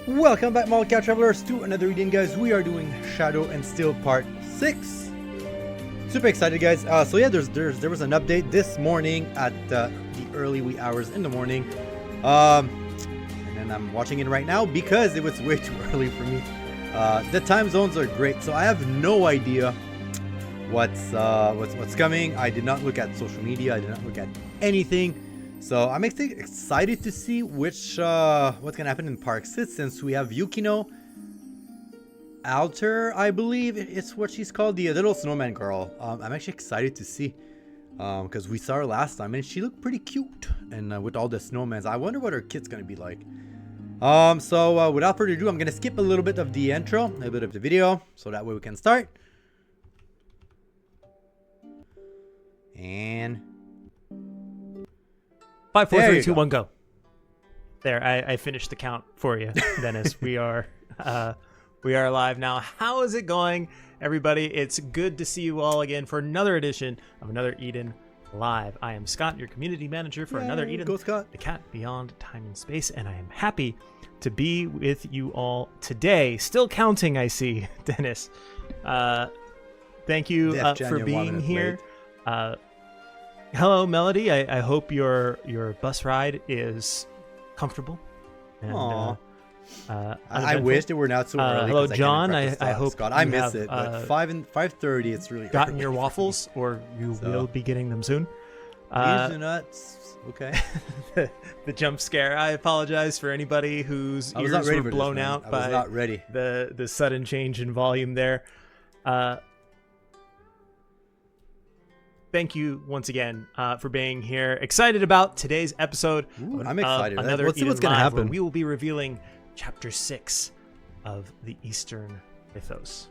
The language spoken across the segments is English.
Welcome back, Mallcat Travelers, to another reading, guys. We are doing Shadow and Steel Part 6. Super excited, guys. So yeah, there was an update this morning at the early wee hours in the morning. And then I'm watching it right now because it was way too early for me. The time zones are great, so I have no idea what's coming. I did not look at social media. I did not look at anything. So I'm excited to see what's gonna happen in Park 6, since we have Yukino Alter, I believe it's what she's called, the little snowman girl. I'm actually excited to see, because we saw her last time and she looked pretty cute, and with all the snowmans, I wonder what her kit's gonna be like. So without further ado, I'm gonna skip a little bit of the intro, a little bit of the video, so that way we can start. And 5, 4, 3, 2, 1, go. There, I finished the count for you, Dennis. We are live now. How is it going, everybody? It's good to see you all again for another edition of Another Eden Live. I am Scott, your community manager for Another Eden, go Scott. The cat beyond time and space, and I am happy to be with you all today. Still counting, I see, Dennis. Thank you for being here. Hello, Melody. I hope your bus ride is comfortable. And, I wish it were not so early. Hello, John. I hope Scott. I miss it. But 5:30, it's really gotten early your waffles, or you will be getting them soon. Please do not. Okay. The jump scare. I apologize for anybody whose ears were blown out by the sudden change in volume there. Thank you once again for being here. Excited about today's episode. Ooh, I'm excited. Let's see what's going to happen. We will be revealing Chapter 6 of the Eastern Mythos,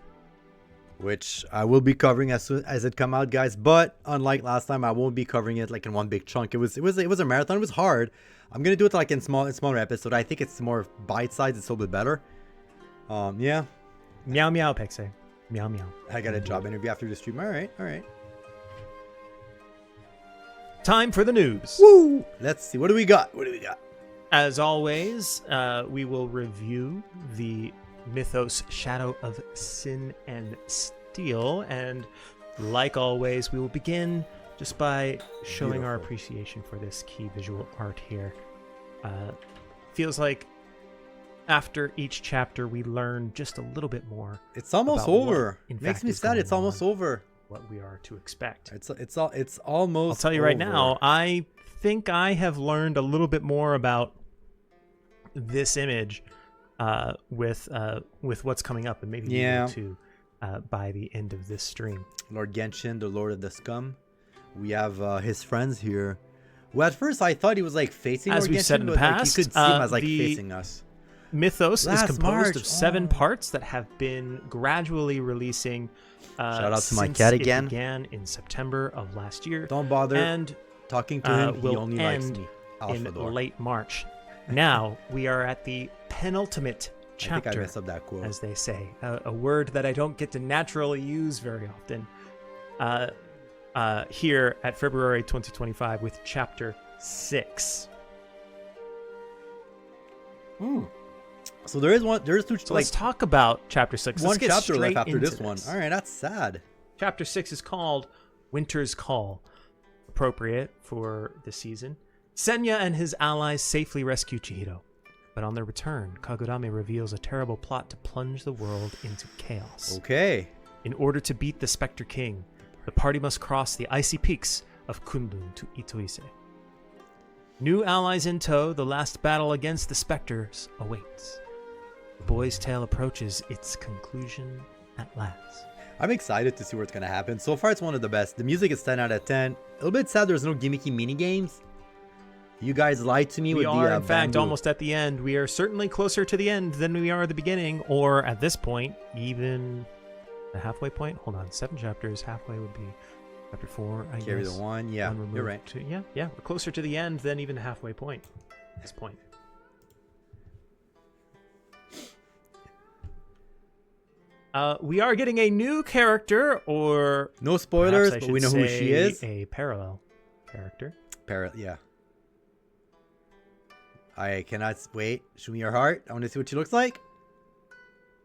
which I will be covering as soon as it come out, guys. But unlike last time, I won't be covering it like in one big chunk. It was a marathon. It was hard. I'm gonna do it like in smaller episodes. I think it's more bite sized. It's a little bit better. Yeah. Meow meow, Pexe. Meow meow. I got a job interview after the stream. All right. Time for the news. Woo! Let's see. What do we got? As always, we will review the Mythos Shadow of Sin and Steel. And like always, we will begin just by showing our appreciation for this key visual art here. Feels like after each chapter, we learn just a little bit more. It's almost over. Makes me sad. It's almost over. What we are to expect. It's almost. I'll tell you right now. I think I have learned a little bit more about this image with what's coming up, and maybe be able to by the end of this stream. Lord Genshin, the Lord of the Scum. We have his friends here. Well, at first I thought he was like facing. As we said in the past, you could see him as like facing us. Mythos is composed of 7 parts that have been gradually releasing. Shout out to my cat again. It began in September of last year. Don't bother and talking to him. He will only end likes me. In late March. Now we are at the penultimate chapter. I think I messed up that quote. As they say, a word that I don't get to naturally use very often. Here at February 2025 with Chapter 6. So there's two. So let's talk about Chapter 6. One chapter left after this one. All right, that's sad. Chapter 6 is called Winter's Call, appropriate for the season. Senya and his allies safely rescue Chihiro, but on their return, Kagurame reveals a terrible plot to plunge the world into chaos. Okay. In order to beat the Spectre King, the party must cross the icy peaks of Kunlun to Itoise. New allies in tow, the last battle against the Spectres awaits. The boy's tale approaches its conclusion at last. I'm excited to see what's going to happen. So far, it's one of the best. The music is 10 out of 10. A little bit sad there's no gimmicky mini games. You guys lied to me with the We are, in fact, bamboo. almost at the end. We are certainly closer to the end than we are at the beginning, or at this point, even the halfway point. Hold on, 7 chapters. Halfway would be chapter 4, I Carry guess. the 1. Yeah, you're right. Yeah, we're closer to the end than even the halfway point at this point. We are getting a new character, or no spoilers, but we know who she is. A parallel character. Yeah. I cannot wait. Show me your heart. I want to see what she looks like.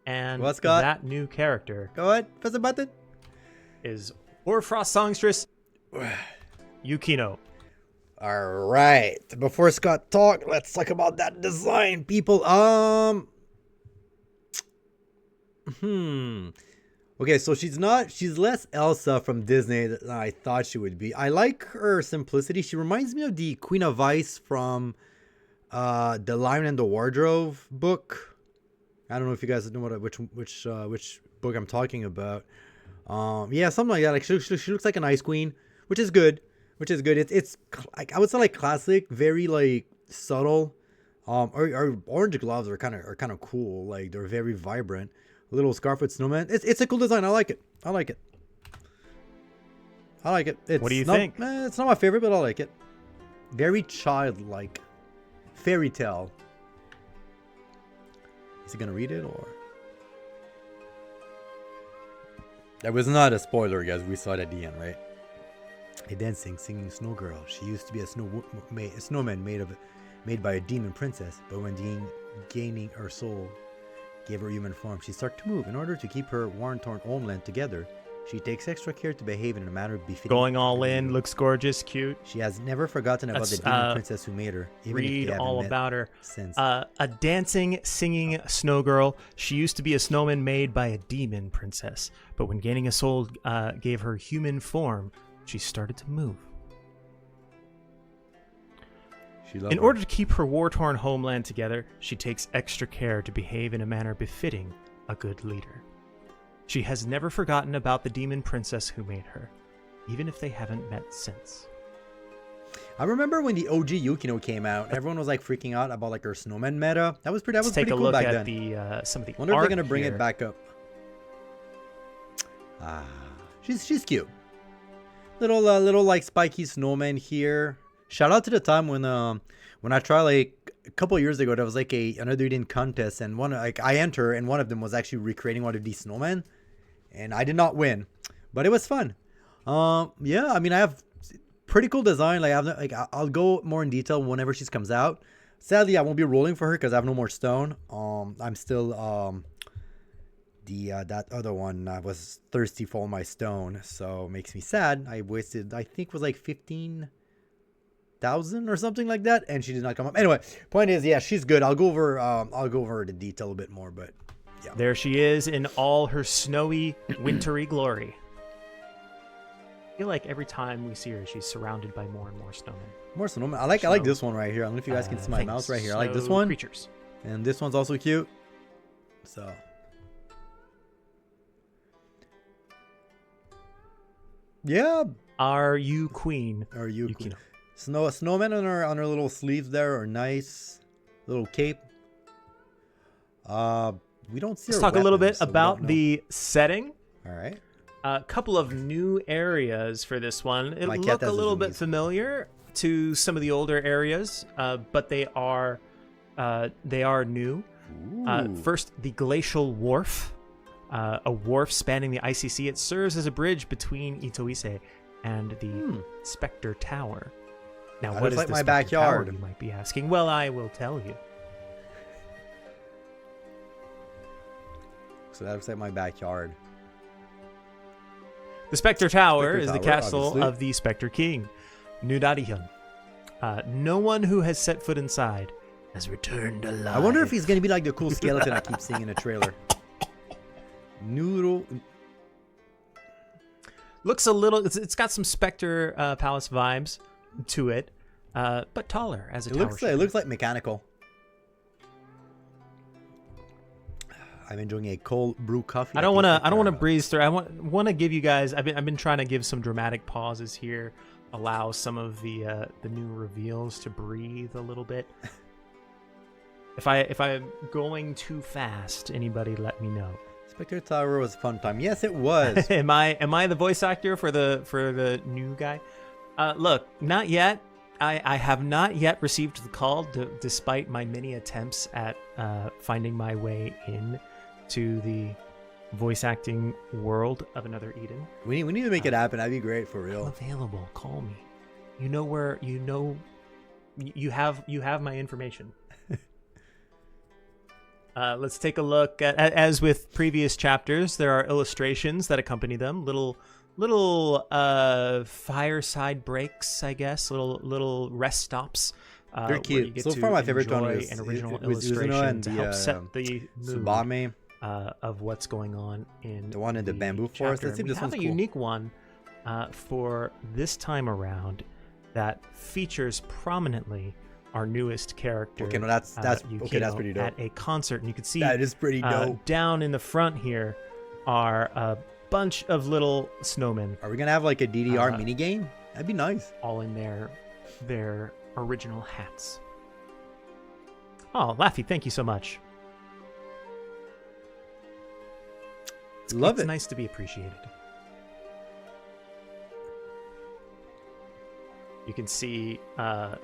And Well, Scott, that new character go ahead. Press the button. is Warfrost songstress Yukino. All right. Before Scott talk, let's talk about that design, people. Okay, so she's less Elsa from Disney than I thought she would be. I like her simplicity. She reminds me of the Queen of Ice from the Lion and the Wardrobe book. I don't know if you guys know which book I'm talking about. Yeah, something like that. Like she looks like an ice queen, which is good. It's like, I would say, like, classic, very like subtle. Her orange gloves are kind of cool. Like, they're very vibrant. A little scarf with snowman. It's a cool design. I like it. It's What do you think? It's not my favorite, but I like it. Very childlike, fairy tale. Is he gonna read it, or? That was not a spoiler, guys. We saw it at the end, right? A dancing, singing snow girl. She used to be a snowman made by a demon princess, but when gaining her soul gave her human form, she started to move. In order to keep her war-torn homeland together, she takes extra care to behave in a manner befitting. Going all in, looks gorgeous, cute. She has never forgotten about the demon princess who made her. Even read all about her. Since. A dancing, singing snow girl. She used to be a snowman made by a demon princess, but when gaining a soul gave her human form, she started to move. In order to keep her war-torn homeland together, she takes extra care to behave in a manner befitting a good leader. She has never forgotten about the demon princess who made her, even if they haven't met since. I remember when the OG Yukino came out, everyone was like freaking out about like her snowman meta. That was pretty. That was pretty cool back then. Let's take a look at some of the Wonder if art they're gonna bring here. it back up. She's cute. Little like spiky snowman here. Shout out to the time when I tried, like, a couple years ago, there was like another Eden contest, and I entered, and one of them was actually recreating one of these snowmen, and I did not win, but it was fun. Yeah, I mean, I have pretty cool design. Like, I'll go more in detail whenever she comes out. Sadly, I won't be rolling for her because I have no more stone. I'm still that other one, I was thirsty for all my stone, so it makes me sad. I wasted, I think it was like 15,000 or something like that, and she did not come up. Anyway, point is, yeah, she's good. I'll go over the detail a bit more, but yeah. There she is in all her snowy, wintry glory. I feel like every time we see her, she's surrounded by more and more snowmen. More snowmen. I like this one right here. I don't know if you guys can see my mouse right here. I like this one. Creatures. And this one's also cute. So. Yeah. Are you queen? Are you queen? Snowmen on her little sleeves there are nice. Little cape. We don't see. Let's talk a little bit about the setting. All right. A couple of new areas for this one. It'll look a little bit familiar to some of the older areas, but they are new. First, the Glacial Wharf, a wharf spanning the icy sea. It serves as a bridge between Itoise and the Spectre Tower. Now, what is like the my Spectre backyard? Tower, you might be asking. Well, I will tell you. So that looks like my backyard. The Spectre Tower is the Tower, castle obviously. of the Spectre King, Nudarihyun. No one who has set foot inside has returned alive. I wonder if he's going to be like the cool skeleton I keep seeing in the trailer. Noodle. Looks a little... It's got some Spectre Palace vibes to it, but taller as a tower should. It looks like mechanical. I'm enjoying a cold brew coffee. I don't want to breeze through. I want to give you guys. I've been trying to give some dramatic pauses here, allow some of the new reveals to breathe a little bit. If I'm going too fast, anybody let me know. Spectre Tower was a fun time. Yes, it was. am I the voice actor for the new guy? Look, not yet. I have not yet received the call, despite my many attempts at finding my way in to the voice acting world of Another Eden. We need to make it happen. That'd be great, for real. I'm available. Call me. You know where. You have my information. Let's take a look at, as with previous chapters, there are illustrations that accompany them. Little fireside breaks, I guess. Little rest stops. They're cute. So far, my favorite one was an original was illustration Uzuno to help set the mood Tsubame. Of what's going on in The one in the bamboo forest. chapter. We have a unique one for this time around that features prominently our newest character. Okay, no, that's Yukino, okay. That's pretty dope. At a concert, and you can see That is pretty dope. down in the front here are a bunch of little snowmen. Are we gonna have like a DDR mini game? That'd be nice. All in their original hats. Oh, Laffy, thank you so much. Love it. It's nice to be appreciated. You can see the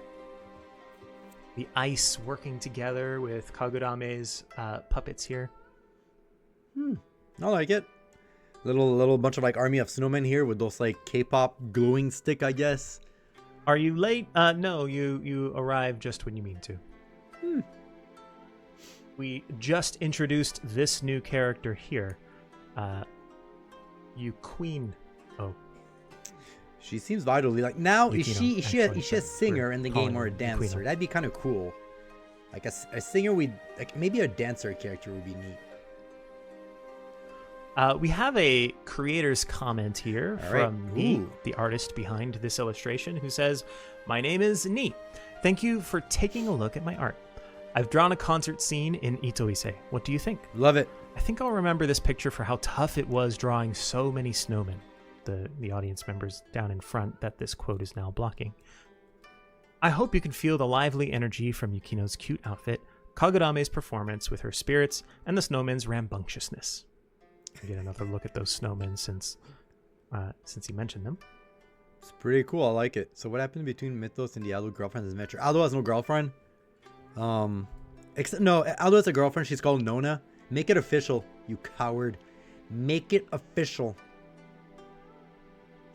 ice working together with Kagudame's puppets here. I like it. Little bunch of like army of snowmen here with those like K-pop glowing stick, I guess. Are you late? No, you arrived just when you mean to. We just introduced this new character here. You Queen. Oh. She seems vitally like now. Yukino, Is she a singer in the game or a dancer? Yukino. That'd be kind of cool. Like a singer, like maybe a dancer character would be neat. We have a creator's comment here from Ooh. the artist behind this illustration, who says, "My name is Neat. Thank you for taking a look at my art. I've drawn a concert scene in Itoise. What do you think?" Love it. I think I'll remember this picture for how tough it was drawing so many snowmen. The audience members down in front that this quote is now blocking. I hope you can feel the lively energy from Yukino's cute outfit, Kagudame's performance with her spirits, and the snowmen's rambunctiousness. We get another look at those snowmen since he mentioned them. It's pretty cool. I like it. So what happened between Mythos and the Aldo girlfriend's adventure? Aldo has no girlfriend. Aldo has a girlfriend. She's called Nona. Make it official, you coward. Make it official.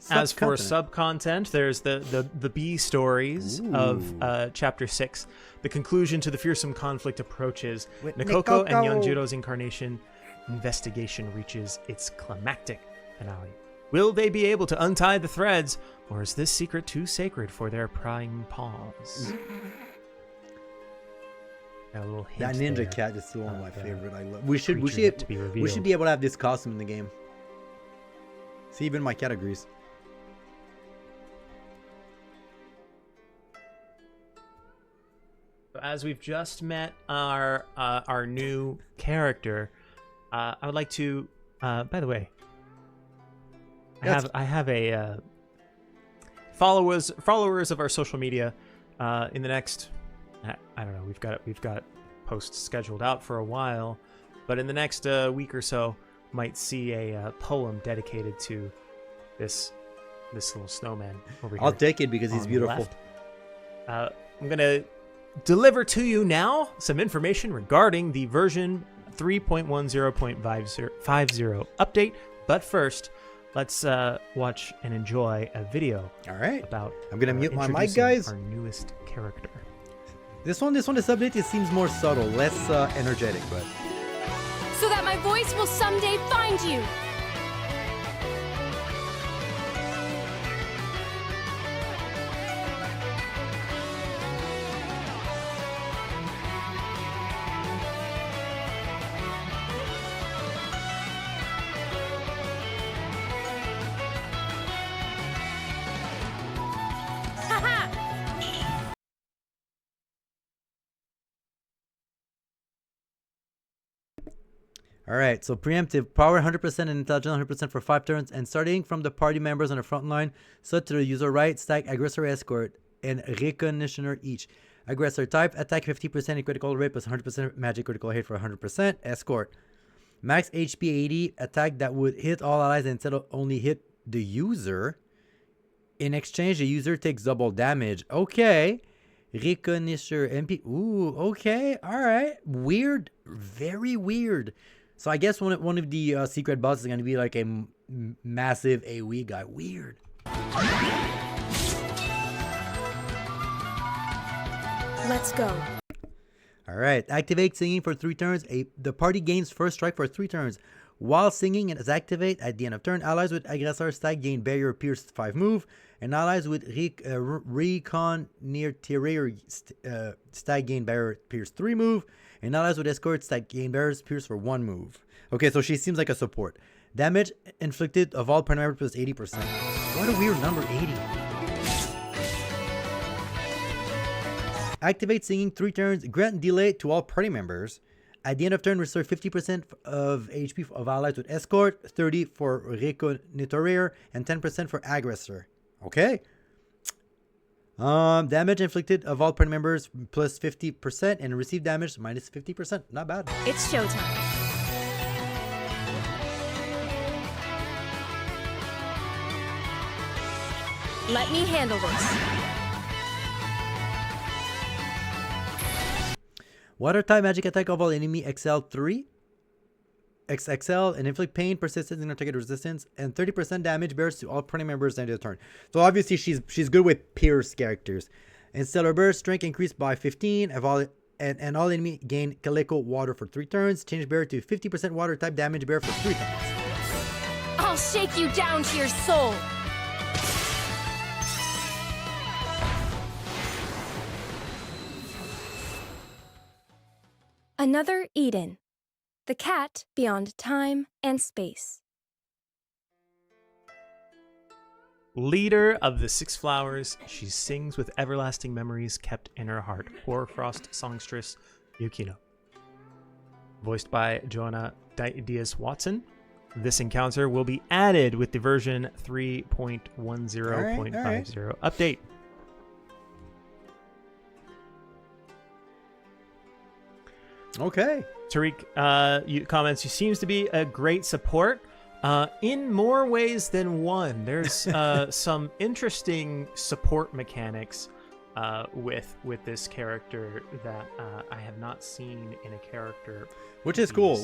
As for sub-content, there's the B stories of Chapter 6. The conclusion to the fearsome conflict approaches. With Nikoko and Nikoko. Yonjiro's incarnation investigation reaches its climactic finale. Will they be able to untie the threads, or is this secret too sacred for their prying paws? Got a little hint That ninja there cat is still one of my of, favorite. I love. We should creature to be be revealed. able to have this costume in the game. See, even my cat agrees. As we've just met our new character, I would like to. By the way, I have a followers of our social media. In the next, I don't know. We've got posts scheduled out for a while, but in the next week or so, might see a poem dedicated to this little snowman over here. I'll take it because he's on the beautiful. left. I'm gonna deliver to you now some information regarding the version 3.10.50 update. But first, let's watch and enjoy a video. All right. About I'm gonna mute my mic, introducing guys. Our newest character. This update, it seems more subtle, less energetic, but So that my voice will someday find you. Alright, so preemptive, power 100% and intelligence 100% for 5 turns, and starting from the party members on the front line, set to the user right, stack aggressor escort and recognitioner each. Aggressor type, attack 50% in critical rate plus 100% magic critical hit for 100%, escort. Max HP 80, attack that would hit all allies instead of only hit the user. In exchange, the user takes double damage. Okay. Recognitioner MP. Ooh, okay. Alright. Weird. Very weird. So I guess one of the secret bosses is going to be like a massive AoE guy. Weird. Let's go. All right. Activate singing for 3 turns. The party gains first strike for 3 turns. While singing and is activate at the end of turn, allies with aggressor stag gain barrier pierce 5 move, and allies with recon near terror stag gain barrier pierce 3 move, and allies with escort stag gain barriers pierce for 1 move. Okay, so she seems like a support. Damage inflicted of all party members plus 80%. What a weird number, 80. Activate singing 3 turns. Grant delay to all party members. At the end of turn, restore 50% of HP of allies with escort, 30 for reconnaisseur, and 10% for aggressor. Okay. Damage inflicted of all party members plus 50%, and receive damage minus 50%. Not bad. It's showtime. Let me handle this. Water type magic attack of all enemy XL 3. XXL and inflict pain, persistence, and target resistance, and 30% damage bears to all party members end of the turn. So obviously she's good with Pierce characters. And Stellar Burst, strength increased by 15. And all enemy gain Calico water for 3 turns. Change bear to 50% water type damage bear for 3 turns. I'll shake you down to your soul. Another Eden. The cat beyond time and space. Leader of the 6 flowers, she sings with everlasting memories kept in her heart. Hoarfrost songstress Yukino. Voiced by Joanna Diaz-Watson. This encounter will be added with the version 3.10.50 update. Okay. Tariq comments, she seems to be a great support in more ways than one. There's some interesting support mechanics with this character that I have not seen in a character. Which is cool,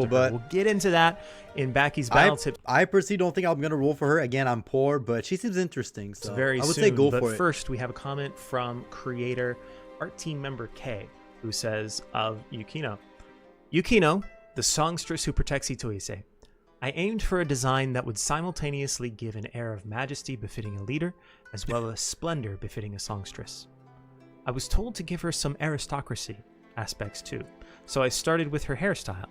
but we'll get into that in Backy's battle tip. I personally don't think I'm going to roll for her. Again, I'm poor, but she seems interesting. So very I would soon, say go but for it. First, we have a comment from creator Art Team Member K, who says of Yukino. Yukino, the songstress who protects Itoise. I aimed for a design that would simultaneously give an air of majesty befitting a leader, as well as splendor befitting a songstress. I was told to give her some aristocracy aspects too, so I started with her hairstyle.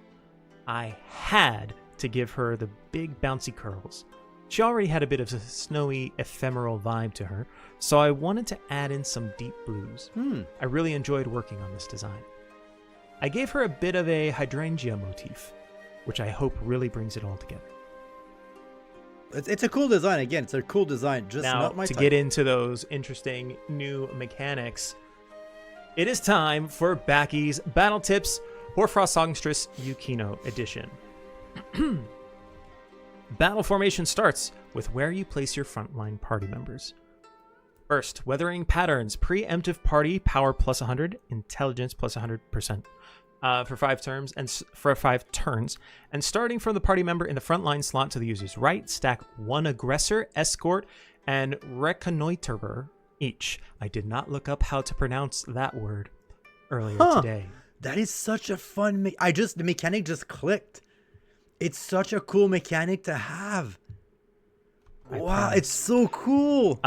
I had to give her the big bouncy curls. She already had a bit of a snowy, ephemeral vibe to her, so I wanted to add in some deep blues. I really enjoyed working on this design. I gave her a bit of a hydrangea motif, which I hope really brings it all together. It's a cool design. Again, it's a cool design. Just now, not my to type. get into those interesting new mechanics, it is time for Backy's Battle Tips Hoarfrost Songstress Yukino Edition. Battle formation starts with where you place your frontline party members. First, Weathering Patterns, preemptive party power plus 100, intelligence plus 100%. For 5 turns, and starting from the party member in the frontline slot to the user's right, stack 1 aggressor, escort, and reconnoiterer each. I did not look up how to pronounce that word earlier today. That is such a fun. The mechanic just clicked. It's such a cool mechanic to have. Wow, it's so cool.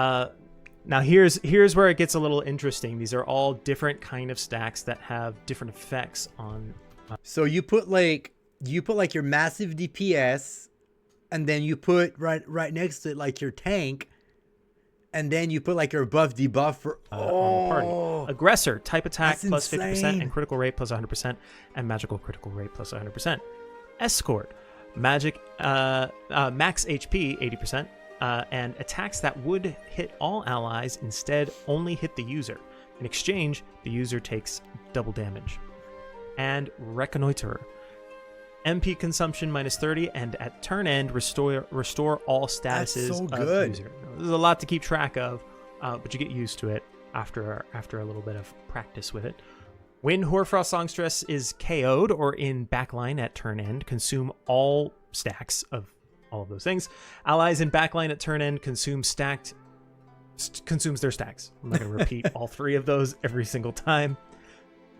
Now here's where it gets a little interesting. These are all different kind of stacks that have different effects on. So you put like your massive DPS, and then you put right next to it like your tank, and then you put like your buff debuff for on the party. Aggressor, type attack That's plus 50% insane. and critical rate plus 100%, and magical critical rate plus 100%. Escort, magic max HP 80%. And attacks that would hit all allies instead only hit the user. In exchange, the user takes double damage. And Reconnoiterer. MP consumption minus 30, and at turn end, restore all statuses That's so of good. user. Now, there's a lot to keep track of, but you get used to it after a little bit of practice with it. When Hoarfrost Songstress is KO'd or in backline at turn end, consume all stacks of all of those things. Allies in backline at turn end consumes their stacks. I'm not going to repeat all 3 of those every single time.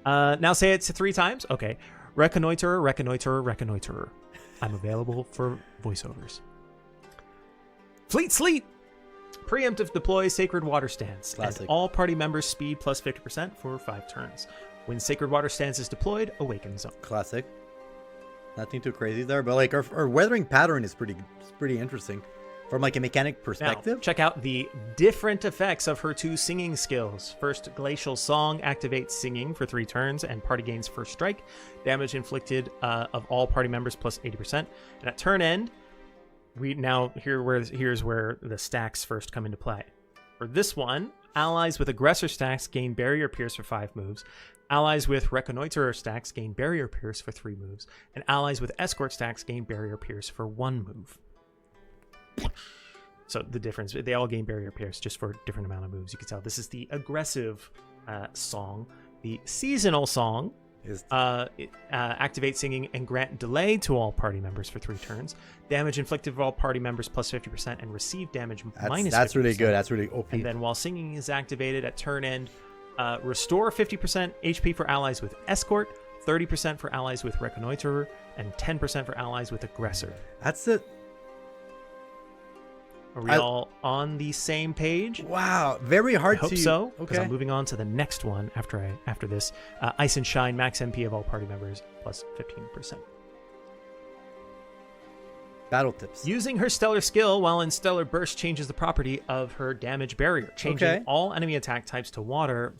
Now say it 3 times. Okay. Reconnoiterer, reconnoiterer, reconnoiterer. I'm available for voiceovers. Fleet Sleet. Preemptive deploy Sacred Water Stance. Classic. And all party members speed plus 50% for 5 turns. When Sacred Water Stance is deployed, awaken zone. Classic. Nothing too crazy there, but like our weathering pattern is pretty interesting from like a mechanic perspective. Now, check out the different effects of her 2 singing skills. First, Glacial Song activates singing for 3 turns and party gains first strike. Damage inflicted of all party members plus 80%. And at turn end, here's where the stacks first come into play. For this one, allies with aggressor stacks gain barrier pierce for 5 moves. Allies with reconnoiterer stacks gain barrier pierce for 3 moves. And allies with escort stacks gain barrier pierce for 1 move. So the difference, they all gain barrier pierce just for a different amount of moves. You can tell this is the aggressive song. The seasonal song activate singing and grant delay to all party members for 3 turns. Damage inflicted of all party members plus 50% and receive damage minus 50%. That's really good. That's really OP. And then while singing is activated at turn end, restore 50% HP for allies with escort, 30% for allies with reconnoiterer, and 10% for allies with aggressor. That's it. Are we all on the same page? Wow, very hard I hope to. so, because Okay. I'm moving on to the next one after this. Ice and Shine, max MP of all party members, plus 15%. Battle tips. Using her Stellar Skill while in Stellar Burst changes the property of her damage barrier, changing all enemy attack types to water,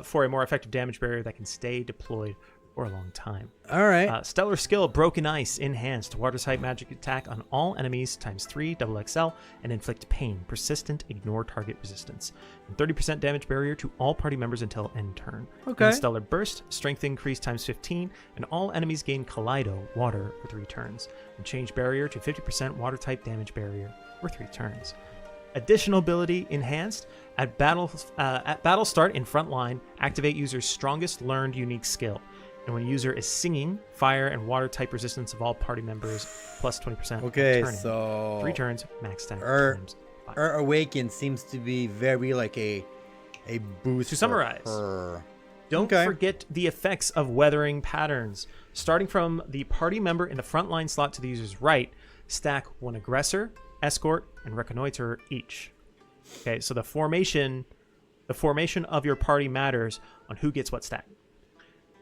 for a more effective damage barrier that can stay deployed for a long time. All right. Stellar Skill, Broken Ice, enhanced water type magic attack on all enemies ×3 XXL and inflict pain, persistent, ignore target resistance, and 30% damage barrier to all party members until end turn. Okay. In Stellar Burst, strength increase ×15, and all enemies gain Kaleido, water, for 3 turns, and change barrier to 50% water type damage barrier for 3 turns. Additional ability enhanced at battle start in front line, activate user's strongest learned unique skill. And when a user is singing, fire and water type resistance of all party members plus 20%. Okay, turning. so 3 turns, max time. Our Awaken seems to be very like a boost. To summarize, for her. don't forget the effects of weathering patterns. Starting from the party member in the front line slot to the user's right, stack 1 aggressor, escort, and reconnoiter each. Okay, so the formation of your party matters on who gets what stack.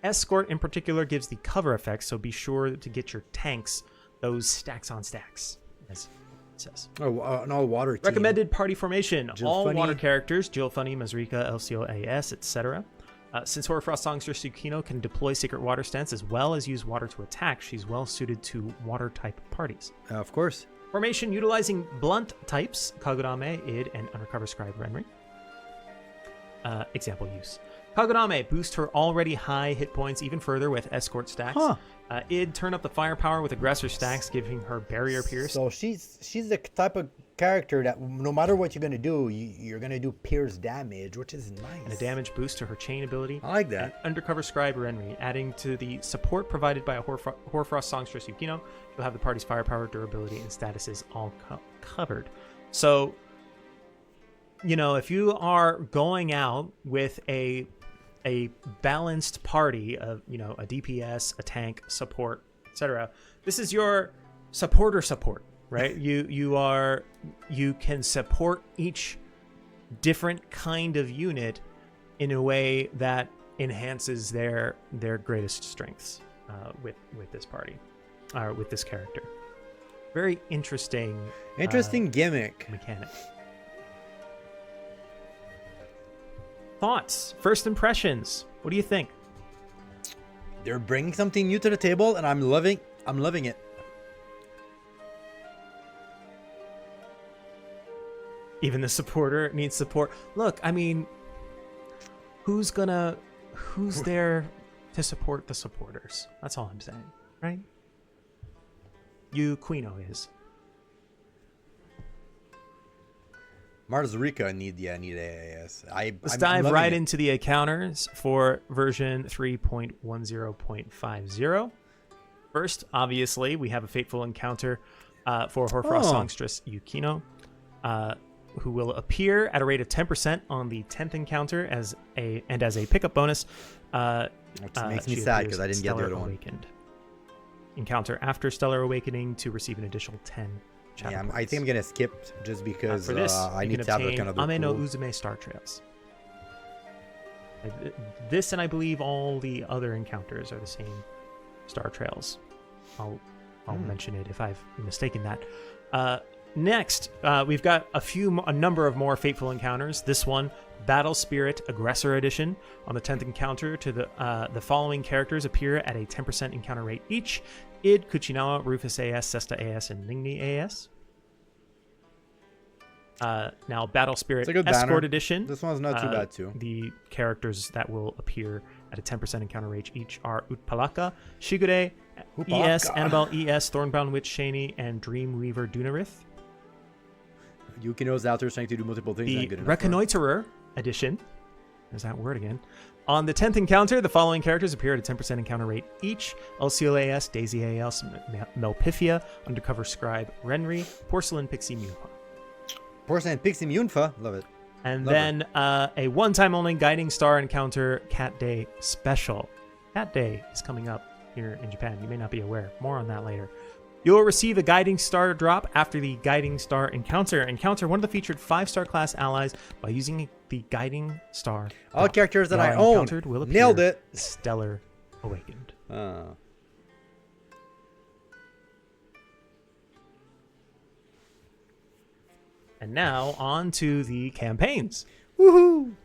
Escort in particular gives the cover effect, so be sure to get your tanks those stacks on stacks, as it says. Oh, an all water team. Recommended party formation: all Funny. water characters, Jill Funny, Mazrika, LCO, AS, etc. Since Hoarfrost Songstress Yukino can deploy Secret Water Stance as well as use water to attack, she's well suited to water type parties. Of course. Formation utilizing blunt types: Kagurame, Id, and Undercover Scribe Renri. Example use. Kagurame, boost her already high hit points even further with escort stacks. Id, turn up the firepower with aggressor stacks, giving her barrier pierce. So she's the type of character that no matter what you're gonna do, you're gonna do pierce damage, which is nice. And a damage boost to her chain ability. I like that. And Undercover Scribe Renri, adding to the support provided by a Hoarfrost Songstress Yukino, you'll have the party's firepower, durability, and statuses all covered. So, you know, if you are going out with a balanced party of, you know, a DPS, a tank, support, etc. This is your supporter support, right? You can support each different kind of unit in a way that enhances their greatest strengths with this party, or with this character. Very interesting Gimmick. mechanic. Thoughts, first impressions. What do you think? They're bringing something new to the table, and I'm loving it. Even the supporter needs support. Look, I mean, who's there to support the supporters? That's all I'm saying, right? You, Quino, is. Marzurika need AAS. Let's dive right into the encounters for version 3.10.50. First, obviously, we have a fateful encounter for Hoarfrost Songstress Yukino. who will appear at a rate of 10% on the 10th encounter as a pickup bonus. Which makes me she sad appears because I didn't get the Stellar other one. Awakened. Encounter after Stellar Awakening to receive an additional 10 shadow Yeah, points. I think I'm gonna skip just because For this, I you need can to have obtain a kind of a Ame no cool... Uzume Star Trails. This and I believe all the other encounters are the same Star Trails. I'll mention it if I've mistaken that. Next, we've got a number of more fateful encounters. This one, Battle Spirit Aggressor Edition. On the 10th encounter, to the following characters appear at a 10% encounter rate each: Id, Kuchinawa, Rufus AS, Sesta AS, and Ningni AS. Now, Battle Spirit It's a good Escort banner. Edition. This one's not too bad too. The characters that will appear at a 10% encounter rate each are Utpalaka, Shigure, ES, Upalaka. Annabelle ES, Thornbound Witch Shani, and Dreamweaver Dunarith. Yukino's out there trying to do multiple things. The not good enough for him. Reconnoiterer Edition. There's that word again. On the 10th encounter, the following characters appear at a 10% encounter rate each: Elciel AS, Daisy AS, Melpifia, Undercover Scribe Renri, Porcelain Pixie Munha. Porcelain Pixie Munfa, love it. And Love then a one-time only Guiding Star encounter Cat Day special. Cat Day is coming up here in Japan. You may not be aware. More on that later. You'll receive a Guiding Star drop after the Guiding Star encounter. Encounter one of the featured 5-star class allies by using the Guiding Star. All drop. characters that The I ally own. encountered will appear Nailed it. Stellar Awakened. And now on to the campaigns. Woohoo!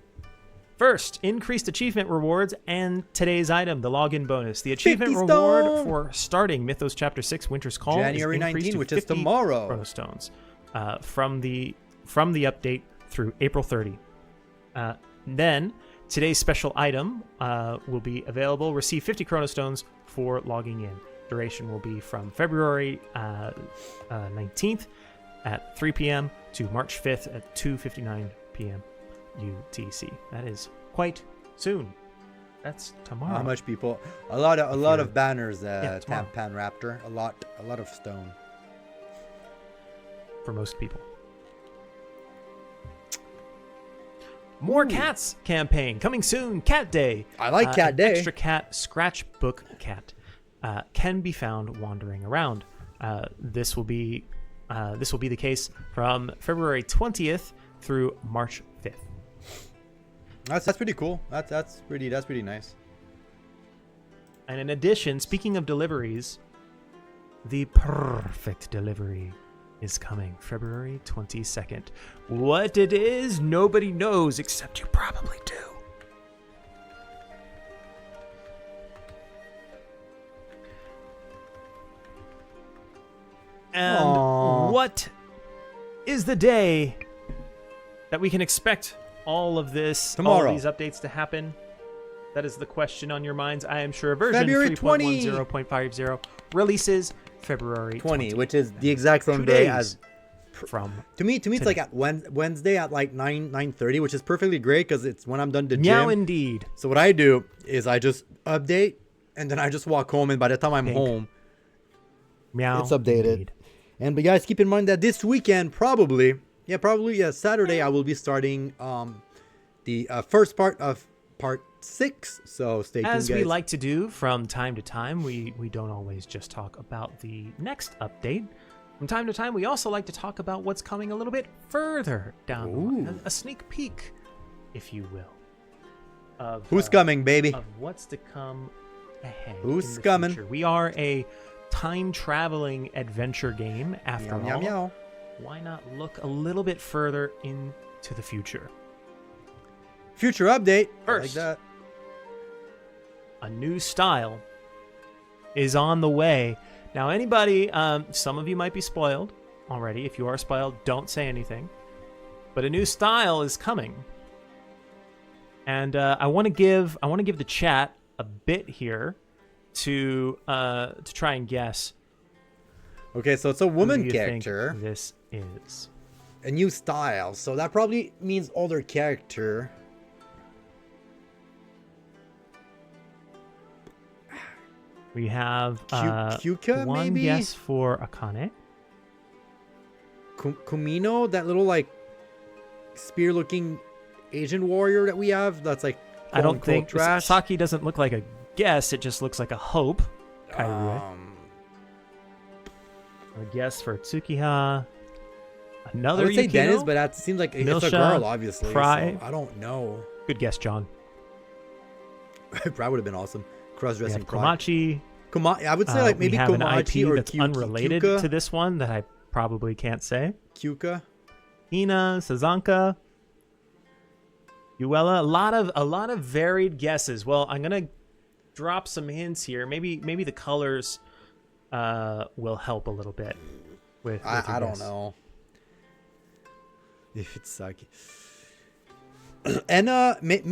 First, increased achievement rewards and today's item, the login bonus. The achievement 50 reward stone! for starting Mythos Chapter 6 Winter's Call January is increased 19, to which is 50 tomorrow. Chronostones from the update through April 30. Then today's special item will be available. Receive 50 Chronostones for logging in. Duration will be from February 19th at 3 p.m. to March 5th at 2:59 p.m. UTC. That is quite soon. That's tomorrow. How much people? A lot of banners. tomorrow. Pan Raptor. A lot of stone. For most people. More Cats campaign coming soon. Cat Day. I like Cat an Day. Extra cat scratchbook cat can be found wandering around. This will be the case from February 20th through March 5th. That's pretty cool. That's pretty nice. And in addition, speaking of deliveries, the perfect delivery is coming February 22nd. What it is, nobody knows except you probably do. And Aww. what is the day that we can expect all of this, Tomorrow. all of these updates to happen? That is the question on your minds. I am sure version February 20. 3.10.50 releases February 20, which is the exact same day as. from To me, it's like at Wednesday at like 9:30, which is perfectly great because it's when I'm done the Meow gym. indeed. So what I do is I just update and then I just walk home, and by the time I'm Pink. home, Meow it's updated. indeed. And but guys, keep in mind that this weekend, probably Saturday, I will be starting the first part of part 6. So stay tuned, As guys. we like to do from time to time, we don't always just talk about the next update. From time to time, we also like to talk about what's coming a little bit further down the line. A sneak peek, if you will, of Who's coming, baby? of what's to come ahead. Who's in the coming? future. We are a time-traveling adventure game, after Meow, all. meow, meow. Why not look a little bit further into the future? Future update. I like First. that. A new style is on the way. Now, anybody, some of you might be spoiled already. If you are spoiled, don't say anything. But a new style is coming, and I want to give the chat a bit here to try and guess. Okay, so it's a who woman you think character, this is. a new style. So that probably means older character. We have Kyuka, one maybe? guess for Akane. Kumino, that little like spear-looking Asian warrior that we have. That's like I don't think trash. Saki doesn't look like a guess. It just looks like a hope. Kairue. A guess for Tsukiha. Another I would say Yukino? Dennis, but that seems like it's a Milsha, girl, obviously. Pry. So I don't know. Good guess, John. Pry would have been awesome. Cross-dressing Pry. Komachi. I would say like maybe we have an Komachi IP or that's unrelated Kyuka. to this one that I probably can't say. Kyuka. Hina, Sazanka, Yuela. A lot of varied guesses. Well, I'm gonna drop some hints here. Maybe the colors will help a little bit. With I don't know if it's Saki. And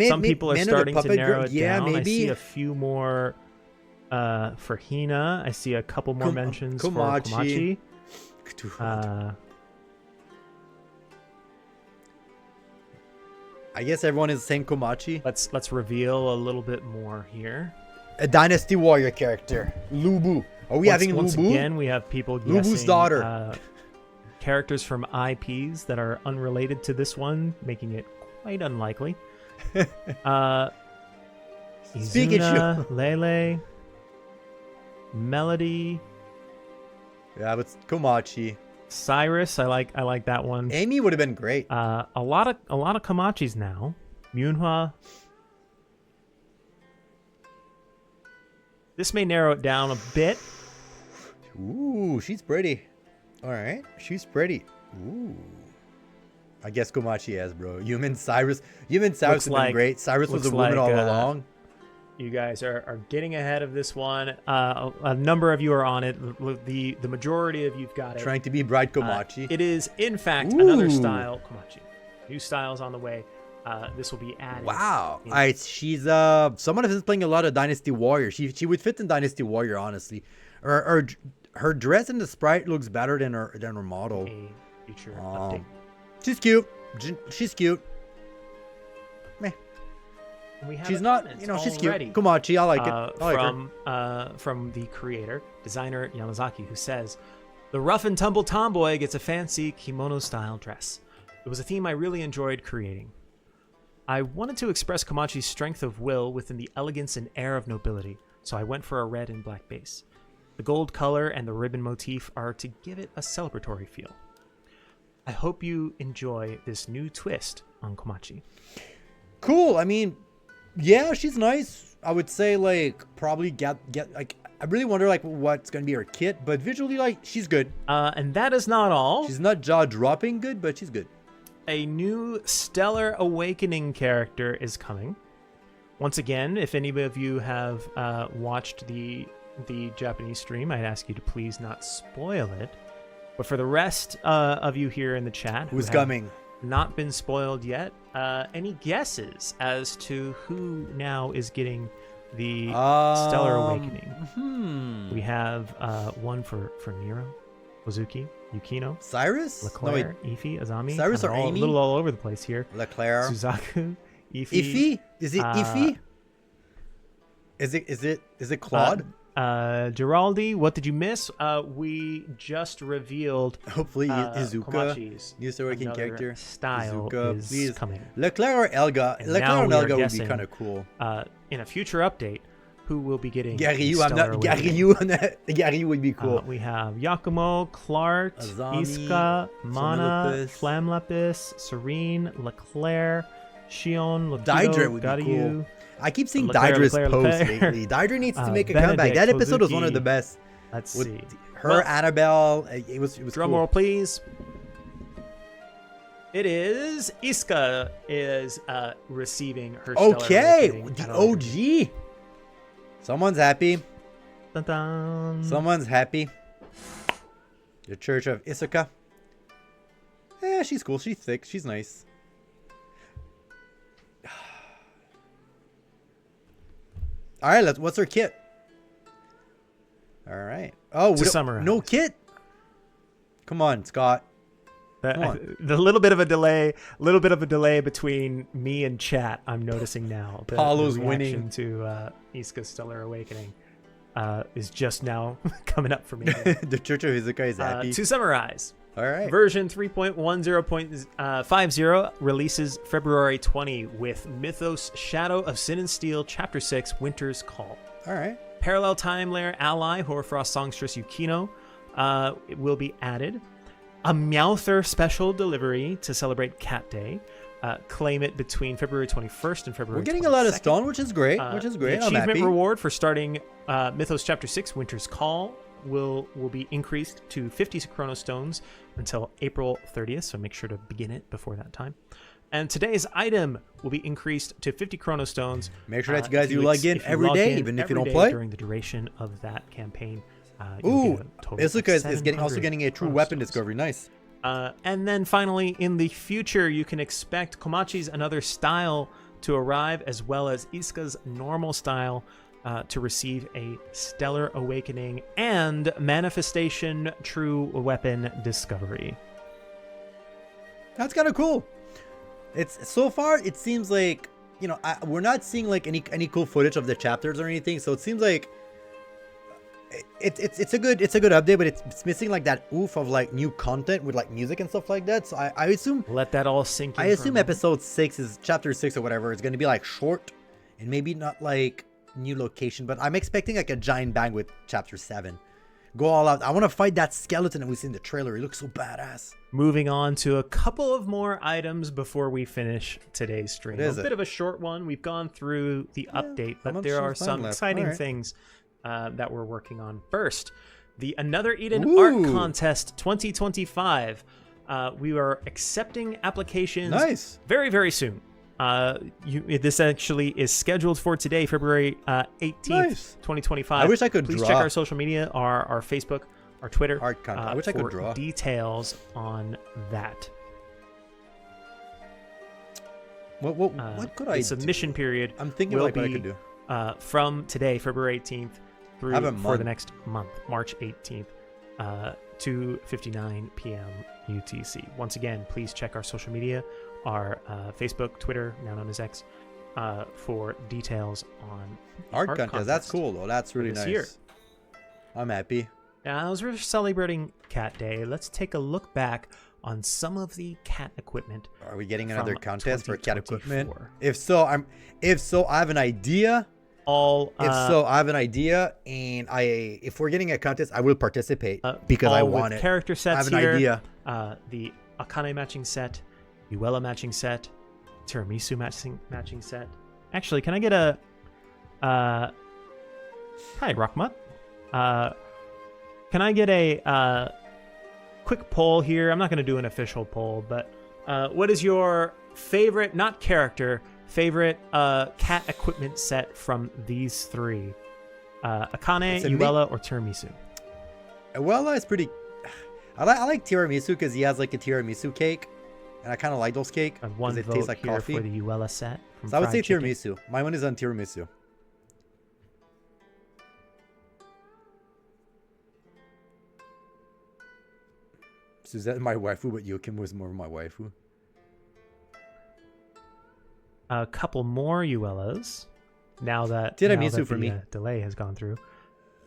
some people are starting to narrow it yeah, down. maybe. I see a few more for Hina. I see a couple more mentions Komachi. for Komachi. I guess everyone is saying Komachi. Let's reveal a little bit more here. A Dynasty Warrior character, Lubu. Are we having Once Lubu? again, we have people Lubu's guessing daughter. Characters from IPs that are unrelated to this one, making it quite unlikely. Izuna, Lele, Melody, Yeah, but it's Komachi. Cyrus. I like that one. Amy would have been great. A lot of Komachis now. Myunhwa. This may narrow it down a bit. Ooh, she's pretty. All right, she's pretty. Ooh. I guess Komachi has, bro. Human Cyrus would have been great. Cyrus was a woman all along. You guys are getting ahead of this one. A number of you are on it. The majority of you've got it. Trying to be Bride Komachi. It is, in fact, another style, Komachi. New styles on the way. This will be added. Wow. All right, she's someone who's playing a lot of Dynasty Warrior. She would fit in Dynasty Warrior, honestly. Her dress and the sprite looks better than her model. A future update. She's cute. She's cute. Meh. She's not, she's cute. Komachi, I like it. I like her. From the creator, designer Yamazaki, who says, "The rough and tumble tomboy gets a fancy kimono-style dress. It was a theme I really enjoyed creating. I wanted to express Komachi's strength of will within the elegance and air of nobility, so I went for a red and black base. The gold color and the ribbon motif are to give it a celebratory feel. I hope you enjoy this new twist on Komachi." Cool. I mean, yeah, she's nice. I would say like probably get like I really wonder like what's gonna be her kit, but visually like she's good. And that is not all. She's not jaw dropping good, but she's good. A new Stellar Awakening character is coming. Once again, if any of you have watched the Japanese stream, I'd ask you to please not spoil it. But for the rest of you here in the chat, who's coming? Not been spoiled yet. Any guesses as to who now is getting the Stellar Awakening? We have one for Nero, Ozuki, Yukino, Cyrus, Leclerc, Ify, Azami. Cyrus or Amy? A little all over the place here. Leclerc, Suzaku, Ify. Ify? Is it Ify? Is it Claude? Giraldi, what did you miss? We just revealed. Hopefully, Izuka, Komachi's new Stellar Awakening character. Style Izuka, is please. coming. Leclerc or Elga? And Leclerc and now we are Elga would be guessing, kind of cool. In a future update, who will be getting Garyu, I'm Stellar not Awakening. Garyu would be cool. We have Yakumo, Clark, Azami, Iska, Mana, Flamlepis. Flamlepis, Serene, Leclerc, Shion, Daedra Lokido, would be Garyu. cool. I keep seeing Leclerc, Daedra's Leclerc, post Leclerc. lately. Daedra needs to make a Benedict, comeback. That episode was one of Kozuki. the best. Let's With see. her, Well, Annabelle, it was drum cool. roll, please. It is Iska is receiving her Stellar Okay, Awakening the at all. OG. Someone's happy. Dun, dun. Someone's happy. The Church of Isuka. Yeah, she's cool. She's thick. She's nice. All right, what's her kit? All right. Oh, To summarize. no kit. Come on, Scott. Come on. The little bit of a delay between me and chat. I'm noticing now. Paulo's the winning. reaction to Iska's Stellar Awakening is just now coming up for me. The Church of Isuka is happy. To summarize, All right. Version 3.10.50 releases February 20 with Mythos Shadow of Sin and Steel Chapter 6 Winter's Call. All right. Parallel Time Layer Ally Hoarfrost Songstress Yukino it will be added. A Meowther special delivery to celebrate Cat Day. Claim it between February 21st and February 22nd. We're getting a lot of stone, which is great. The I'm achievement happy. reward for starting Mythos Chapter 6 Winter's Call will be increased to 50 Chronostones until April 30th, so make sure to begin it before that time. And today's item will be increased to 50 Chronostones. Make sure that you guys log in every day, even if you don't play. During the duration of that campaign. Ooh, Izuka is also getting a true weapon discovery. Nice. And then finally, in the future, you can expect Komachi's Another Style to arrive, as well as Isuka's Normal Style to receive a Stellar Awakening and Manifestation True Weapon Discovery. That's kind of cool. It's so far it seems like, you know, we're not seeing like any cool footage of the chapters or anything, so it seems like it's a good update, but it's missing like that oof of like new content with like music and stuff like that. So I assume, let that all sink in. I assume episode 6 is chapter 6 or whatever. It's going to be like short and maybe not like new location, but I'm expecting like a giant bang with chapter 7. Go all out. I want to fight that skeleton that we see in the trailer. He looks so badass. Moving on to a couple of more items before we finish today's stream. A bit of a short one. We've gone through the update, but there are some exciting things that we're working on. First, the Another Eden Art Contest 2025. We are accepting applications very, very soon. This actually is scheduled for today, February 18th, 2025. I wish I could Please draw. check our social media, our Facebook, our Twitter. Art content. I wish I could draw. Details on that. What could I do? The submission period I'm thinking like what I could do. From today, February 18th, through for the next month, March 18th, 2:59 p.m. UTC. Once again, please check our social media, our Facebook, Twitter, now known as X, for details on art contest. That's cool though. That's really nice. Year. I'm happy. Now, as we're celebrating Cat Day, let's take a look back on some of the cat equipment. Are we getting another contest for cat equipment? 2024. If so, I have an idea. I have an idea, and if we're getting a contest, I will participate because I want it. Character sets I have an idea. The Akane matching set, Yuela matching set, Tiramisu matching set. Actually, can I get a hi Rockmut? Can I get a quick poll here? I'm not going to do an official poll, but what is your favorite, not character, favorite cat equipment set from these three? Akane, Yuela, or Tiramisu? Yuela is pretty... I like Tiramisu because he has like a tiramisu cake, and I kind of like those cake because it tastes like coffee. For the Yuela set. So I would say tiramisu. My one is on tiramisu. Suzette, my waifu, but Yokim was more my waifu. A couple more Yuelas. Now that Tiramisu for me. Delay has gone through.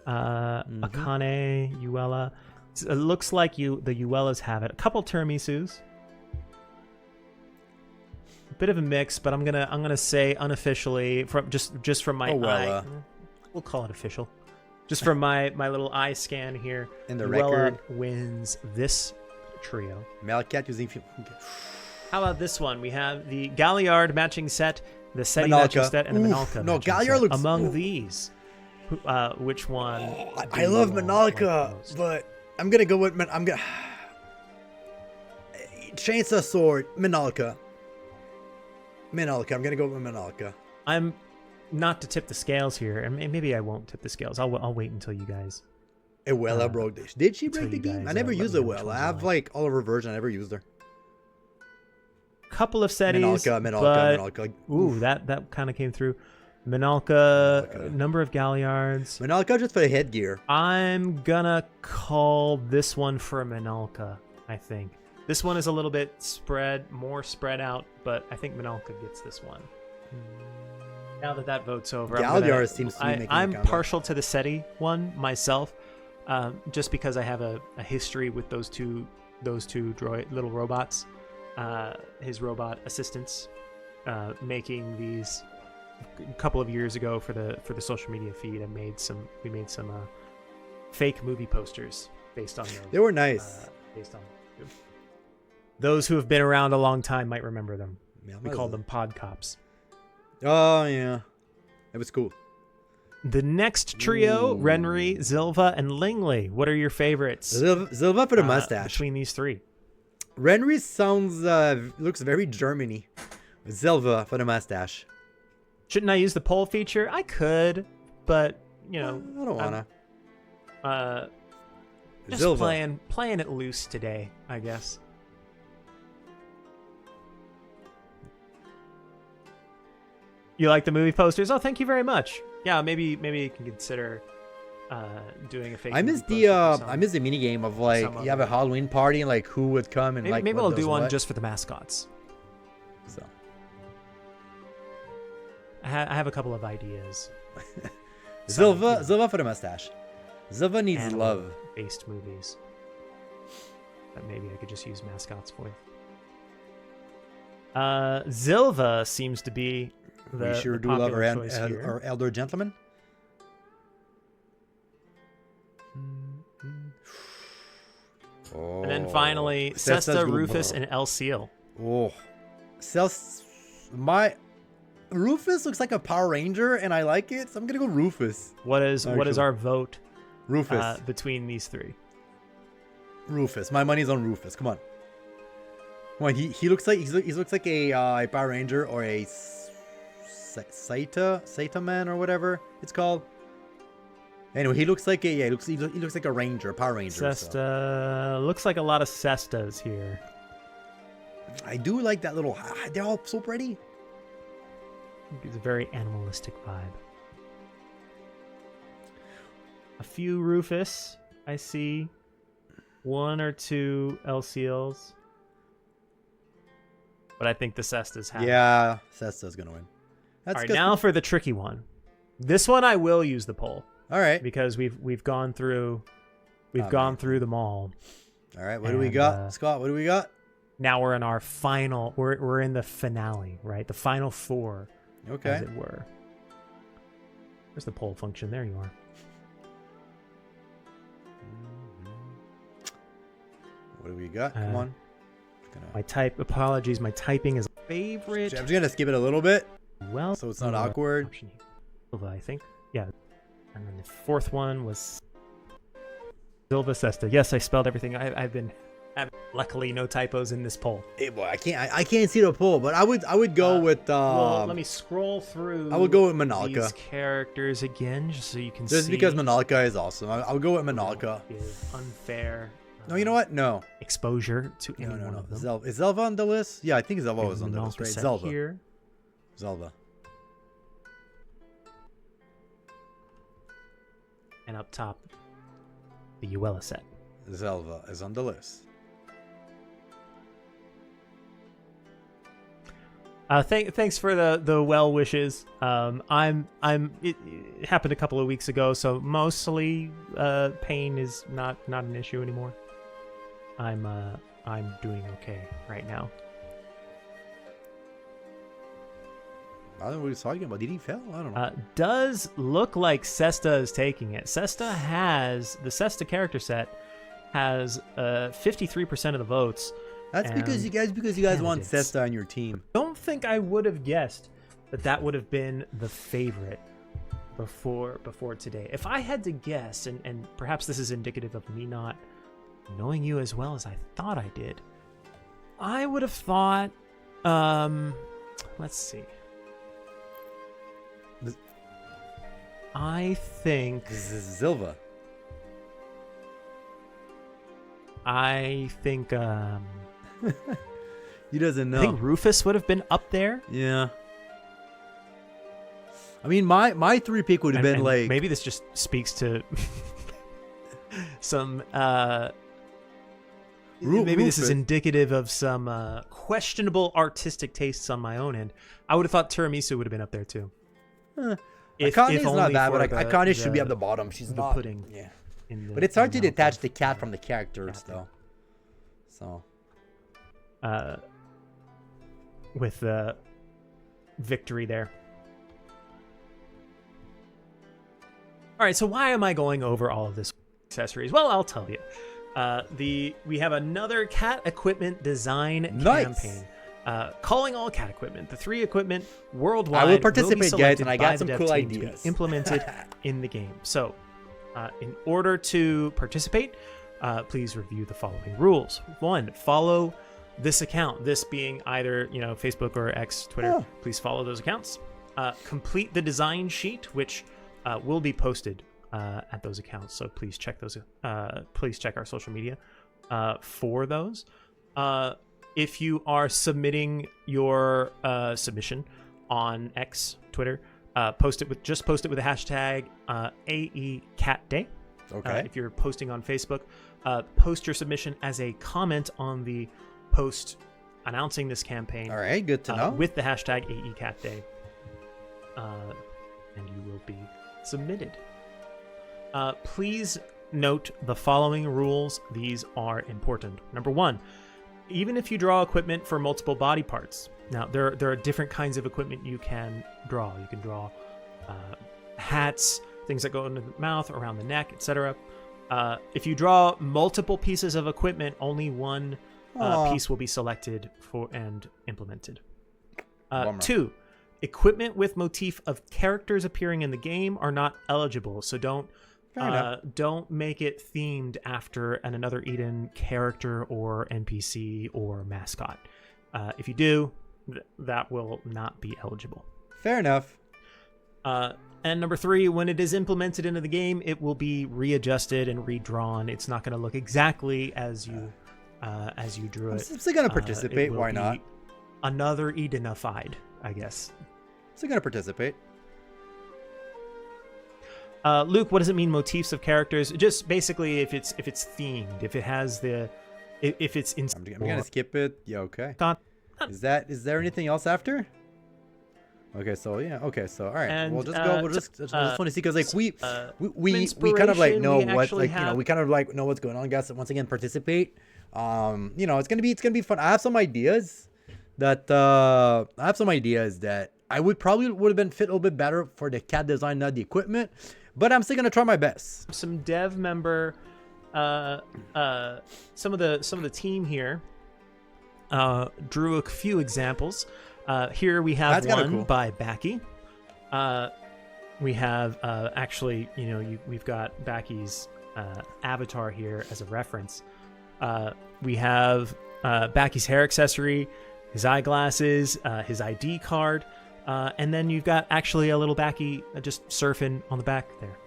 Akane, Yuela. It looks like the Yuelas have it. A couple Tiramisus. A bit of a mix, but I'm gonna say unofficially from just from my eye. We'll call it official. Just from my little eye scan here. In the Yuela record wins this trio. Melcat using. How about this one? We have the Galliard matching set, the Seti matching set, and the Minalka. No, Galliard looks... Among these, which one? I love Minalka, but I'm going to go with... Chainsaw Sword, Minalka. I'm going to go with Minalka. I'm not to tip the scales here, and maybe I won't tip the scales. I'll wait until you guys... Yuela broke this. Did she break the game? I never used Yuela. I have like all of her version. I never used her. Couple of settings, Minalka. Ooh, that kind of came through. Minalka, number of Galliards. Minalka just for the headgear. I'm gonna call this one for Minalka, I think. This one is a little bit more spread out, but I think Minalka gets this one. Now that vote's over, Galliard seems to be making I'm partial to the Seti one myself, just because I have a history with those two those two little robots, his robot assistants, making these a couple of years ago for the social media feed. We made some fake movie posters based on those. They were nice. Based on those who have been around a long time might remember them. Yeah, We called them Pod Cops. Oh yeah, it was cool. The next trio, Ooh. Renry, Zilva, and Lingley. What are your favorites? Zilva for the mustache. Between these three. Renry sounds looks very Germany. Zilva for the mustache. Shouldn't I use the poll feature? I could, but you know, I don't wanna. Just Zilva. playing it loose today, I guess. You like the movie posters? Oh, thank you very much. Yeah, maybe you can consider doing a fake. I miss movie poster for I miss the mini game of like some you have a other- Halloween party and like who would come and maybe what I'll do does one what. just for the mascots. So I have a couple of ideas. Zilva for the mustache. Zilva needs Animal love. based movies that maybe I could just use mascots for. Zilva seems to be the We sure the do love popular choice here. our elder gentleman. Oh. And then finally, Cesta's Cesta, good Rufus, love. and El Seal. Oh, my Rufus looks like a Power Ranger, and I like it, so I'm gonna go Rufus. What is Actually. our vote Rufus. between these three? Rufus. My money's on Rufus. Come on. Come on. He looks like he looks like a Power Ranger or a Saita man or whatever it's called. Anyway, he looks like he looks like a ranger, Power Ranger. Cesta looks like a lot of Cestas here. I do like that little. They're all so pretty. It's a very animalistic vibe. A few Rufus. I see one or two El Seals. But I think the Cestas have. Yeah, Cesta's gonna win. That's All right, good. now for the tricky one. This one I will use the poll All right. because we've gone through man. through them all. All right. What do we And, got, Scott? What do we got? Now we're in our final. We're in the finale, right? The final four, as Okay. it were. Where's the poll function? There you are. What do we got? Come on. My apologies. My typing is favorite. I'm just gonna skip it a little bit Well, so it's not awkward. option here. I think. Yeah. And then the fourth one was Silva Cesta. Yes, I spelled everything. I've been having luckily no typos in this poll. Hey boy, I can't see the poll, but I would go with well, let me scroll through. I would go with Manalka. These characters again, just so you can Just see. because Manalka is awesome. I'll go with Manalka. Give unfair. No, you know what? No. Exposure to any No. one of them. Zelva. Is Zelva on the list? Yeah, I think Zelva was on the list, Manalka right? set Zelva. here. Zelva. And up top, the Uella set. Zelva is on the list. Thanks for the well wishes. It happened a couple of weeks ago, so mostly pain is not an issue anymore. I'm doing okay right now. I don't know what he's talking about. Did he fail? I don't know. Does look like Cesta is taking it. Cesta has the Cesta character set has 53% of the votes. That's because you guys want candidates. Cesta on your team. Don't think I would have guessed that would have been the favorite before today. If I had to guess, and perhaps this is indicative of me not knowing you as well as I thought I did, I would have thought, let's see. I think This is Zilva. He doesn't know. I think Rufus would have been up there. Yeah. I mean, my three pick would have been And like maybe this just speaks to some maybe this is indicative of some questionable artistic tastes on my own end. I would have thought Tiramisu would have been up there too. Akane's not only bad, for but the- Akane should be the- at the bottom. She's the not pudding. Yeah. in the- But it's hard in to the detach mouth. the cat from the characters, Yeah. though. So. With the victory there. All right, so why am I going over all of this accessories? Well, I'll tell you. We have another cat equipment design campaign. Calling all cat equipment. The 3 equipment worldwide. I will participate, guys, and I got some cool ideas implemented in the game. So, in order to participate, please review the following rules. 1, follow this account. This being either Facebook or X, Twitter. Oh. Please follow those accounts. Complete the design sheet, which will be posted at those accounts. So please check those. Please check our social media for those. If you are submitting your submission on X, Twitter, post it with the hashtag AECatDay. Okay. If you're posting on Facebook, post your submission as a comment on the post announcing this campaign. All right, good to know. With the hashtag AECatDay, and you will be submitted. Please note the following rules. These are important. Number 1, even if you draw equipment for multiple body parts. Now, there are different kinds of equipment you can draw. You can draw hats, things that go into the mouth, around the neck, etc. If you draw multiple pieces of equipment, only one piece will be selected for and implemented. 2, equipment with motif of characters appearing in the game are not eligible, so don't make it themed after another Eden character or NPC or mascot. If you do, that will not be eligible. Fair enough. And number 3, when it is implemented into the game, it will be readjusted and redrawn. It's not going to look exactly as you drew it. I'm still going to participate. Why not? Another Edenified, I guess. Still going to participate. Luke, what does it mean, motifs of characters? Just basically if it's themed, if it has if it's in. I'm gonna skip it. Yeah, okay. Is there anything else after? Okay, so yeah, okay, so all right, and, we'll just go. We'll just want to see, because like we kind of like know what, like we kind of like know what's going on, guys. Once again, participate. It's gonna be fun. I have some ideas that I would have been fit a little bit better for the cat design, not the equipment, but I'm still gonna try my best. Some dev member, some of the team here drew a few examples. Here we have one by Baki. We have actually, we've got Baki's avatar here as a reference. We have Baki's hair accessory, his eyeglasses, his ID card, and then you've got actually a little Baki just surfing on the back there.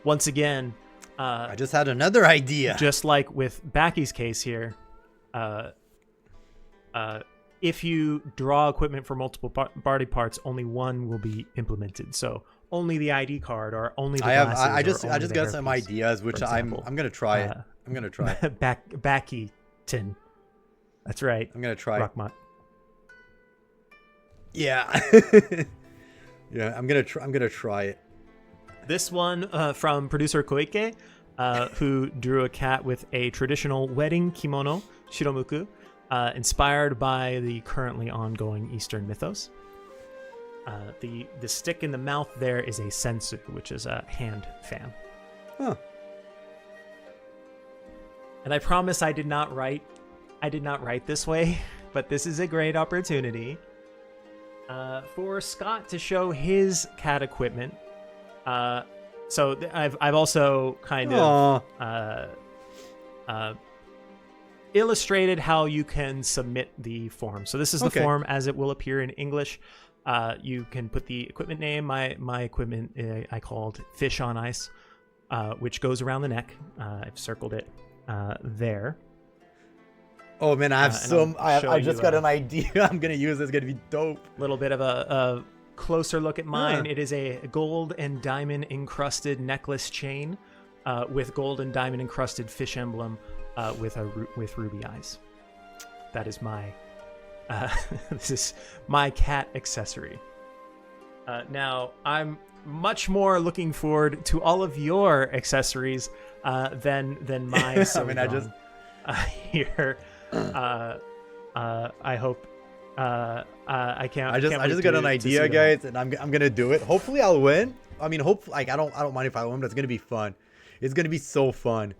Once again, I just had another idea. Just like with Baki's case here, if you draw equipment for multiple body parts, only one will be implemented. So only the ID card or only the glasses. I just got some ideas, which I'm gonna try it. I'm gonna try it. Baki-tin. That's right. I'm gonna try Rockmont. Yeah. Yeah, I'm gonna try it. This one from producer Koike, who drew a cat with a traditional wedding kimono, shiromuku, inspired by the currently ongoing Eastern mythos. The stick in the mouth there is a sensu, which is a hand fan. Huh. And I promise I did not write this way, but this is a great opportunity for Scott to show his cat equipment. So I've also kind of illustrated how you can submit the form. So this is the form as it will appear in English. You can put the equipment name. My equipment I called Fish on Ice, which goes around the neck. I've circled it there. Oh man, I just got an idea. I'm gonna use this. It's gonna be dope. A little bit of a closer look at mine. It is a gold and diamond encrusted necklace chain with gold and diamond encrusted fish emblem with ruby eyes. That is my this is my cat accessory. Now I'm much more looking forward to all of your accessories than my. here. I hope. I can't. I just got an idea, guys, and I'm gonna do it. Hopefully, I'll win. I mean, like I don't mind if I win, but it's gonna be fun. It's gonna be so fun.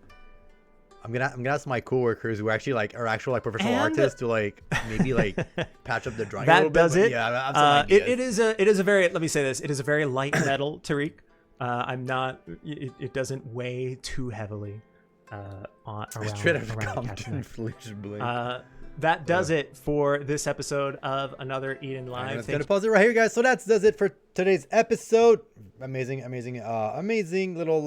I'm gonna ask my coworkers who actually are actual professional artists to maybe patch up the drawing. That a little does bit, it. Yeah, it is a very, let me say this. It is a very light metal, Tariq. I'm not. It doesn't weigh too heavily. Around that does it for this episode of another Eden Live. I'm gonna pause it right here, guys. So that does it for today's episode. Amazing little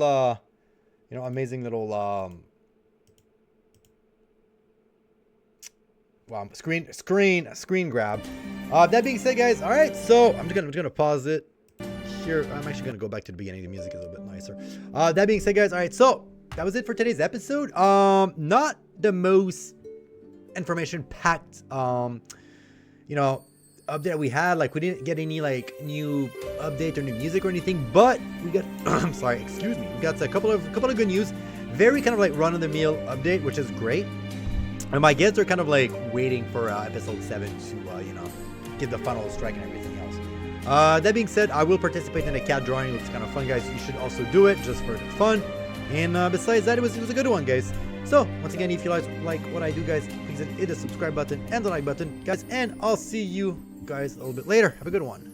wow, screen grab. That being said, guys, all right, so I'm just gonna pause it here. I'm actually gonna go back to the beginning. The music is a little bit nicer. That being said, guys, all right, so that was it for today's episode. Not the most information packed update we had. We didn't get any new update or new music or anything, but we got I'm sorry, excuse me, we got a couple of good news. Very kind of run of the mill update, which is great. And my guests are kind of waiting for episode 7 to give the final strike and everything else. That being said, I will participate in a cat drawing. It's kind of fun, guys. You should also do it just for fun. And besides that, it was a good one, guys. So once again, if you like what I do, guys, please hit the subscribe button and the like button, guys. And I'll see you guys a little bit later. Have a good one.